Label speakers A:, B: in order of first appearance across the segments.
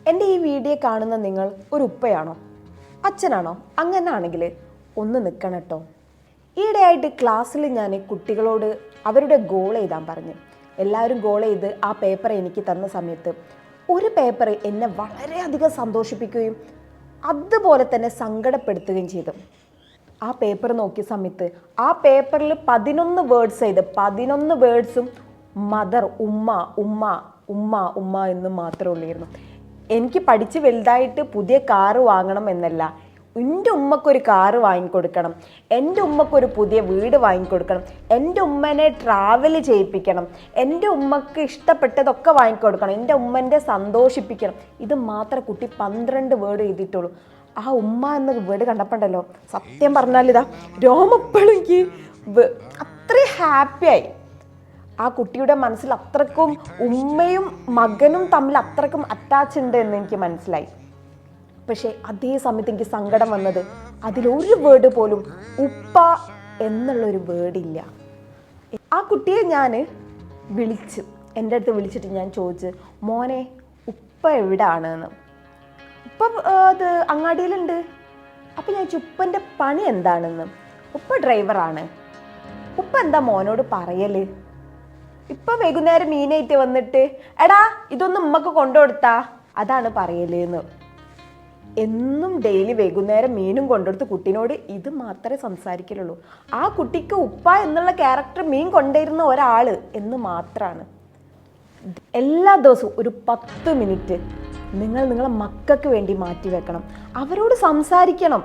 A: എൻ്റെ ഈ വീഡിയോ കാണുന്ന നിങ്ങൾ ഒരു ഉപ്പയാണോ, അച്ഛനാണോ? അങ്ങനെയാണെങ്കിൽ ഒന്ന് നിൽക്കണം കേട്ടോ. ഈയിടെയായിട്ട് ക്ലാസ്സിൽ ഞാൻ കുട്ടികളോട് അവരുടെ ഗോൾ എഴുതാൻ പറഞ്ഞു. എല്ലാവരും ഗോൾ ചെയ്ത് ആ പേപ്പർ എനിക്ക് തന്ന സമയത്ത് ഒരു പേപ്പർ എന്നെ വളരെയധികം സന്തോഷിപ്പിക്കുകയും അതുപോലെ തന്നെ സങ്കടപ്പെടുത്തുകയും ചെയ്തു. ആ പേപ്പർ നോക്കിയ സമയത്ത് ആ പേപ്പറിൽ 11 വേർഡ്സ് എഴുതി. 11 വേർഡ്സും മദർ, ഉമ്മ ഉമ്മ ഉമ്മ ഉമ്മ എന്ന് മാത്രമേ ഉള്ളായിരുന്നു. എനിക്ക് പഠിച്ച് വലുതായിട്ട് പുതിയ കാറ് വാങ്ങണം എന്നല്ല, എൻ്റെ ഉമ്മക്കൊരു കാറ് വാങ്ങിക്കൊടുക്കണം, എൻ്റെ ഉമ്മക്കൊരു പുതിയ വീട് വാങ്ങിക്കൊടുക്കണം, എൻ്റെ ഉമ്മനെ ട്രാവൽ ചെയ്യിപ്പിക്കണം, എൻ്റെ ഉമ്മക്ക് ഇഷ്ടപ്പെട്ടതൊക്കെ വാങ്ങിക്കൊടുക്കണം, എൻ്റെ ഉമ്മൻ്റെ സന്തോഷിപ്പിക്കണം. ഇത് മാത്രമേ കുട്ടി 12 വേർഡ് എഴുതിയിട്ടുള്ളൂ. ആ ഉമ്മ എന്ന വേർഡ് കണ്ടപ്പോണ്ടല്ലോ, സത്യം പറഞ്ഞാൽ ഇതാ രോമപ്പോഴും എനിക്ക് അത്രയും ഹാപ്പിയായി. ആ കുട്ടിയുടെ മനസ്സിൽ അത്രക്കും ഉമ്മയും മകനും തമ്മിൽ അത്രക്കും അറ്റാച്ച് ഉണ്ട് എന്ന് എനിക്ക് മനസ്സിലായി. പക്ഷേ അതേ സമയത്ത് എനിക്ക് സങ്കടം വന്നത് അതിലൊരു വേർഡ് പോലും ഉപ്പ എന്നുള്ളൊരു വേർഡില്ല. ആ കുട്ടിയെ ഞാൻ വിളിച്ചു, എൻ്റെ അടുത്ത് വിളിച്ചിട്ട് ഞാൻ ചോദിച്ചു, മോനെ ഉപ്പ എവിടെയാണ് എന്ന്. ഉപ്പ അത് അങ്ങാടിയിലുണ്ട്. അപ്പം ഞാൻ ചോദിച്ചു, ഉപ്പൻ്റെ പണി എന്താണെന്ന്. ഉപ്പ ഡ്രൈവറാണ്. ഉപ്പ എന്താ മോനോട് പറയല്? ഇപ്പം വൈകുന്നേരം മീനായിട്ട് വന്നിട്ട് എടാ ഇതൊന്നും ഉമ്മക്ക് കൊണ്ടുകൊടുത്താ അതാണ് പറയലെന്ന്. എന്നും ഡെയിലി വൈകുന്നേരം മീനും കൊണ്ടുകൊടുത്ത് കുട്ടീനോട് ഇത് മാത്രമേ സംസാരിക്കലുള്ളൂ. ആ കുട്ടിക്ക് ഉപ്പ എന്നുള്ള ക്യാരക്ടർ മീൻ കൊണ്ടുവരുന്ന ഒരാൾ എന്ന് മാത്രമാണ്. എല്ലാ ദിവസവും ഒരു 10 മിനിറ്റ് നിങ്ങളെ മക്കൾക്ക് വേണ്ടി മാറ്റി വെക്കണം. അവരോട് സംസാരിക്കണം,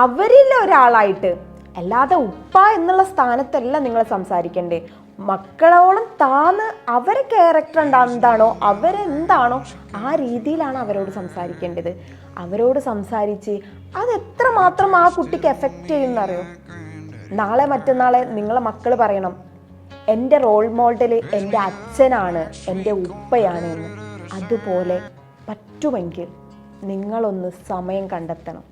A: അവരിൽ ഒരാളായിട്ട്. അല്ലാതെ ഉപ്പ എന്നുള്ള സ്ഥാനത്തല്ല നിങ്ങൾ സംസാരിക്കണ്ടേ. മക്കളോളം താന്ന് അവരെ ക്യാരക്ടർ എന്താണോ, അവരെന്താണോ ആ രീതിയിലാണ് അവരോട് സംസാരിക്കേണ്ടത്. അവരോട് സംസാരിച്ച് അത് എത്രമാത്രം ആ കുട്ടിക്ക് എഫക്റ്റ് ചെയ്യുന്നറിയോ. നാളെ മറ്റന്നാളെ നിങ്ങളെ മക്കൾ പറയണം, എൻ്റെ റോൾ മോഡൽ എൻ്റെ അച്ഛനാണ്, എൻ്റെ ഉപ്പയാണ് എന്ന്. അതുപോലെ പറ്റുമെങ്കിൽ നിങ്ങളൊന്ന് സമയം കണ്ടെത്തണം.